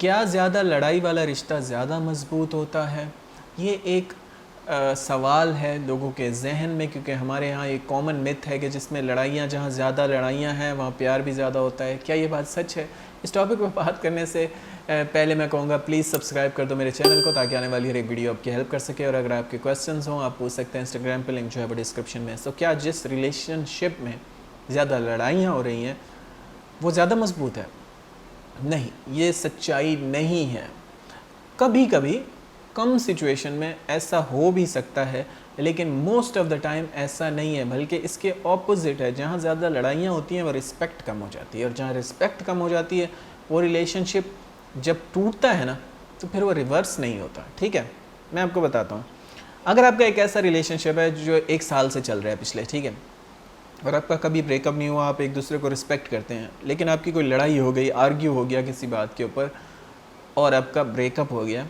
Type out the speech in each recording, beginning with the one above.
کیا زیادہ لڑائی والا رشتہ زیادہ مضبوط ہوتا ہے؟ یہ ایک سوال ہے لوگوں کے ذہن میں، کیونکہ ہمارے ہاں ایک کامن مت ہے کہ جس میں لڑائیاں، جہاں زیادہ لڑائیاں ہیں وہاں پیار بھی زیادہ ہوتا ہے۔ کیا یہ بات سچ ہے؟ اس ٹاپک پہ بات کرنے سے پہلے میں کہوں گا پلیز سبسکرائب کر دو میرے چینل کو، تاکہ آنے والی ہر ایک ویڈیو آپ کی ہیلپ کر سکے، اور اگر آپ کے کویسچنز ہوں آپ پوچھ سکتے ہیں، انسٹاگرام پہ لنک جو ہے وہ ڈسکرپشن میں۔ کیا جس ریلیشن شپ میں زیادہ لڑائیاں ہو رہی ہیں وہ زیادہ مضبوط ہے؟ نہیں، یہ سچائی نہیں ہے۔ کبھی کبھی کم سچویشن میں ایسا ہو بھی سکتا ہے، لیکن موسٹ آف دا ٹائم ایسا نہیں ہے، بلکہ اس کے اپوزٹ ہے۔ جہاں زیادہ لڑائیاں ہوتی ہیں وہ رسپیکٹ کم ہو جاتی ہے، اور جہاں رسپیکٹ کم ہو جاتی ہے وہ ریلیشن شپ جب ٹوٹتا ہے نا تو پھر وہ ریورس نہیں ہوتا۔ ٹھیک ہے، میں آپ کو بتاتا ہوں۔ اگر آپ کا ایک ایسا ریلیشن شپ ہے جو 1 سال سے چل رہا ہے پچھلے، ٹھیک ہے، اور آپ کا کبھی بریک اپ نہیں ہوا، آپ ایک دوسرے کو رسپیکٹ کرتے ہیں، لیکن آپ کی کوئی لڑائی ہو گئی، آرگیو ہو گیا کسی بات کے اوپر، اور آپ کا بریک اپ ہو گیا،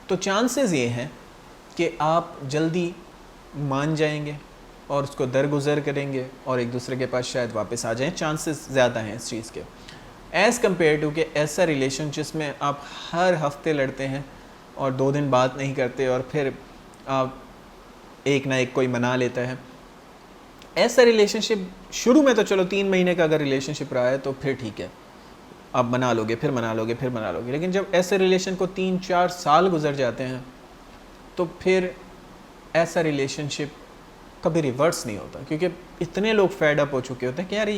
تو چانسز یہ ہیں کہ آپ جلدی مان جائیں گے اور اس کو درگزر کریں گے اور ایک دوسرے کے پاس شاید واپس آ جائیں۔ چانسز زیادہ ہیں اس چیز کے، ایز کمپیئر ٹو کہ ایسا ریلیشن جس میں آپ ہر ہفتے لڑتے ہیں اور 2 دن بات نہیں کرتے، اور پھر آپ ایک نہ ایک کوئی منا لیتا ہے۔ ایسا ریلیشن شپ شروع میں تو چلو 3 مہینے کا اگر ریلیشن شپ رہا ہے تو پھر ٹھیک ہے، آپ منا لو گے، پھر منا لو گے، پھر منا لو گے، لیکن جب ایسے ریلیشن کو 3-4 سال گزر جاتے ہیں تو پھر ایسا ریلیشن شپ کبھی ریورس نہیں ہوتا، کیونکہ اتنے لوگ فیڈ اپ ہو چکے ہوتے ہیں کہ یار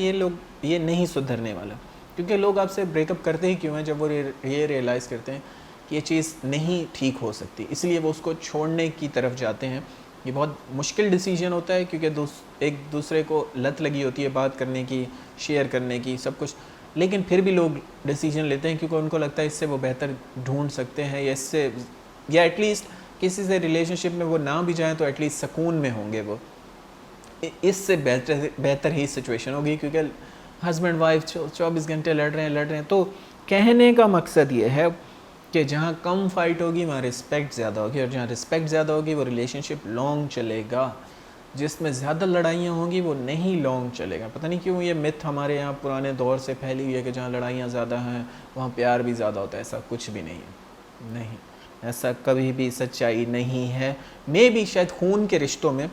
یہ نہیں سدھرنے والا، کیونکہ لوگ آپ سے بریک اپ کرتے ہی کیوں ہیں؟ جب وہ یہ ریئلائز کرتے ہیں کہ یہ چیز نہیں ٹھیک ہو سکتی، اس لیے وہ اس کو چھوڑنے کی طرف جاتے ہیں۔ یہ بہت مشکل ڈیسیجن ہوتا ہے، کیونکہ ایک دوسرے کو لت لگی ہوتی ہے بات کرنے کی، شیئر کرنے کی، سب کچھ، لیکن پھر بھی لوگ ڈیسیجن لیتے ہیں کیونکہ ان کو لگتا ہے اس سے وہ بہتر ڈھونڈ سکتے ہیں، یا اس سے، یا ایٹ لیسٹ کسی سے ریلیشن شپ میں وہ نہ بھی جائیں تو ایٹ لیسٹ سکون میں ہوں گے، وہ اس سے بہتر ہی سچویشن ہوگی، کیونکہ ہسبینڈ وائف 24 گھنٹے لڑ رہے ہیں۔ تو کہنے کا مقصد یہ ہے کہ جہاں کم فائٹ ہوگی وہاں رسپیکٹ زیادہ ہوگی، اور جہاں رسپیکٹ زیادہ ہوگی وہ ریلیشن شپ لانگ چلے گا۔ جس میں زیادہ لڑائیاں ہوں گی وہ نہیں لانگ چلے گا۔ پتہ نہیں کیوں یہ مت ہمارے یہاں پرانے دور سے پھیلی ہوئی ہے کہ جہاں لڑائیاں زیادہ ہیں وہاں پیار بھی زیادہ ہوتا ہے۔ ایسا کچھ بھی نہیں ہے، نہیں، ایسا کبھی بھی سچائی نہیں ہے۔ بھی شاید خون کے رشتوں میں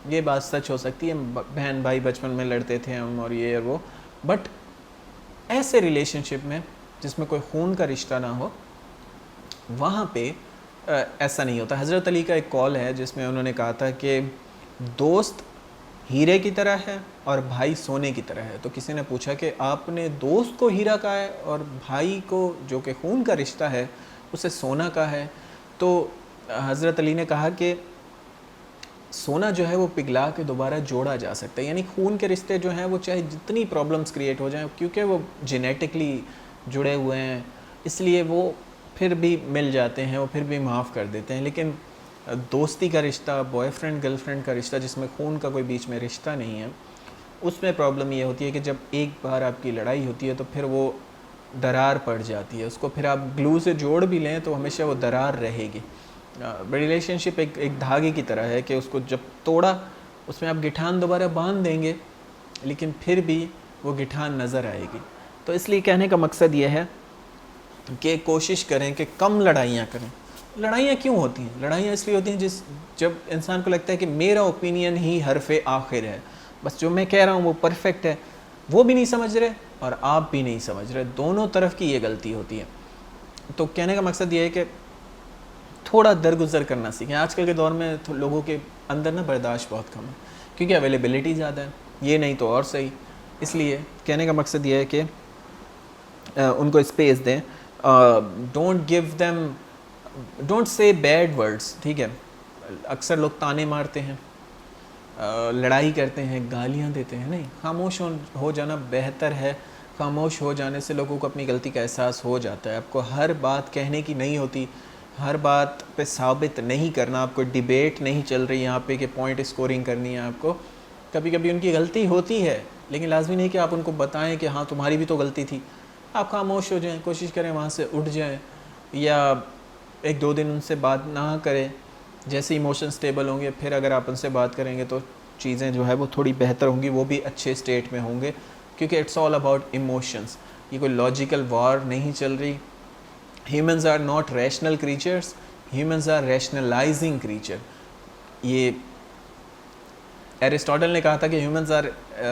یہ بات سچ ہو سکتی ہے، بہن بھائی بچپن میں لڑتے تھے ہم اور یہ اور وہ، بٹ ایسے ریلیشن شپ میں جس میں کوئی خون کا رشتہ نہ ہو وہاں پہ ایسا نہیں ہوتا۔ حضرت علی کا ایک قول ہے جس میں انہوں نے کہا تھا کہ دوست ہیرے کی طرح ہے اور بھائی سونے کی طرح ہے۔ تو کسی نے پوچھا کہ آپ نے دوست کو ہیرا کہا ہے اور بھائی کو جو کہ خون کا رشتہ ہے اسے سونا کہا ہے؟ تو حضرت علی نے کہا کہ سونا جو ہے وہ پگھلا کے دوبارہ جوڑا جا سکتا ہے، یعنی خون کے رشتے جو ہیں وہ چاہے جتنی پرابلمس کریٹ ہو جائیں، کیونکہ وہ جینیٹکلی جڑے ہوئے ہیں اس لیے وہ پھر بھی مل جاتے ہیں، وہ پھر بھی معاف کر دیتے ہیں۔ لیکن دوستی کا رشتہ، بوائے فرینڈ گرل فرینڈ کا رشتہ جس میں خون کا کوئی بیچ میں رشتہ نہیں ہے، اس میں پرابلم یہ ہوتی ہے کہ جب ایک بار آپ کی لڑائی ہوتی ہے تو پھر وہ درار پڑ جاتی ہے، اس کو پھر آپ گلو سے جوڑ بھی لیں تو ہمیشہ وہ درار رہے گی۔ ریلیشن شپ ایک دھاگے کی طرح ہے کہ اس کو جب توڑا اس میں آپ گٹھان دوبارہ باندھ دیں گے لیکن پھر بھی وہ گٹھان نظر آئے گی۔ تو اس لیے کہنے کا مقصد یہ ہے کہ کوشش کریں کہ کم لڑائیاں کریں۔ لڑائیاں کیوں ہوتی ہیں؟ لڑائیاں اس لیے ہوتی ہیں جب انسان کو لگتا ہے کہ میرا اوپینین ہی حرف آخر ہے، بس جو میں کہہ رہا ہوں وہ پرفیکٹ ہے، وہ بھی نہیں سمجھ رہے اور آپ بھی نہیں سمجھ رہے، دونوں طرف کی یہ غلطی ہوتی ہے۔ تو کہنے کا مقصد یہ ہے کہ تھوڑا درگزر کرنا سیکھیں۔ آج کل کے دور میں لوگوں کے اندر نا برداشت بہت کم ہے، کیونکہ اویلیبلٹی زیادہ ہے، یہ نہیں تو اور صحیح۔ اس لیے کہنے کا مقصد یہ ہے کہ ان کو اسپیس دیں، ڈونٹ سے بیڈ ورڈس، ٹھیک ہے؟ اکثر لوگ تانے مارتے ہیں، لڑائی کرتے ہیں، گالیاں دیتے ہیں، نہیں، خاموش ہو جانا بہتر ہے۔ خاموش ہو جانے سے لوگوں کو اپنی غلطی کا احساس ہو جاتا ہے۔ آپ کو ہر بات کہنے کی نہیں ہوتی، ہر بات پہ ثابت نہیں کرنا، آپ کو ڈیبیٹ نہیں چل رہی یہاں پہ کہ پوائنٹ اسکورنگ کرنی ہے آپ کو۔ کبھی کبھی ان کی غلطی ہوتی ہے لیکن لازمی نہیں کہ آپ ان کو بتائیں کہ ہاں تمہاری بھی تو غلطی تھی۔ آپ خاموش ہو جائیں، کوشش کریں وہاں سے اٹھ جائیں، یا 1-2 دن ان سے بات نہ کریں۔ جیسے ایموشن سٹیبل ہوں گے پھر اگر آپ ان سے بات کریں گے تو چیزیں جو ہے وہ تھوڑی بہتر ہوں گی، وہ بھی اچھے اسٹیٹ میں ہوں گے، کیونکہ اٹس آل اباؤٹ ایموشنس۔ یہ کوئی لاجیکل وار نہیں چل رہی، Humans are not rational creatures, humans are rationalizing creature. یہ ایرسٹاٹل نے کہا تھا کہ ہیومنز آر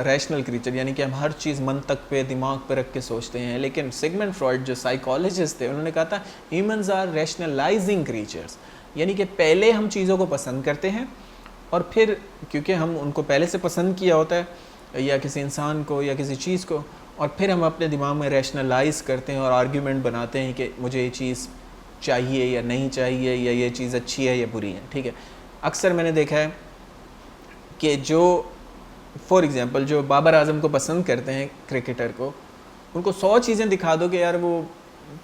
ریشنل کریچر، یعنی کہ ہم ہر چیز منطق پہ دماغ پہ رکھ کے سوچتے ہیں. لیکن سگمنڈ فرائڈ جو سائیکالوجسٹ تھے انہوں نے کہا تھا ہیومنز آر ریشنلائزنگ کریچرس، یعنی کہ پہلے ہم چیزوں کو پسند کرتے ہیں اور پھر کیونکہ ہم ان کو پہلے سے پسند کیا ہوتا ہے یا کسی انسان کو یا کسی چیز کو، اور پھر ہم اپنے دماغ میں ریشنلائز کرتے ہیں اور آرگیومنٹ بناتے ہیں کہ مجھے یہ چیز چاہیے یا نہیں چاہیے، یا یہ چیز اچھی ہے یا بری ہے. ٹھیک ہے، اکثر میں نے دیکھا ہے کہ جو فار ایگزامپل جو بابر اعظم کو پسند کرتے ہیں کرکٹر کو، ان کو 100 چیزیں دکھا دو کہ یار وہ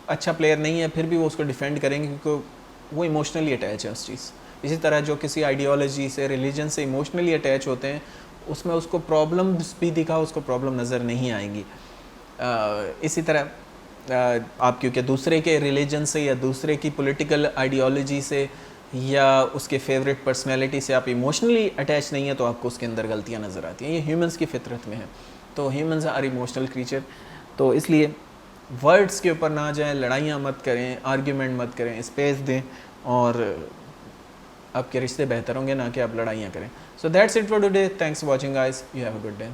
اچھا پلیئر نہیں ہے، پھر بھی وہ اس کو ڈیفینڈ کریں گے کیونکہ وہ ایموشنلی اٹیچ ہے اس چیز. اسی طرح جو کسی آئیڈیالوجی سے ریلیجن سے ایموشنلی اٹیچ ہوتے ہیں، اس میں اس کو پرابلمس بھی دکھا اس کو پرابلم نظر نہیں آئیں گی. اسی طرح آپ کیونکہ دوسرے کے ریلیجن سے یا دوسرے کی پولیٹیکل آئیڈیالوجی سے یا اس کے فیوریٹ پرسنالٹی سے آپ ایموشنلی اٹیچ نہیں ہیں تو آپ کو اس کے اندر غلطیاں نظر آتی ہیں. یہ ہیومنس کی فطرت میں ہے. تو ہیومنز آر ایموشنل کریچر. تو اس لیے ورڈس کے اوپر نہ جائیں، لڑائیاں مت کریں، آرگیومنٹ مت کریں، اسپیس دیں اور آپ کے رشتے بہتر ہوں گے، نہ کہ آپ لڑائیاں کریں. So that's it for today. Thanks for watching guys. You have a good day.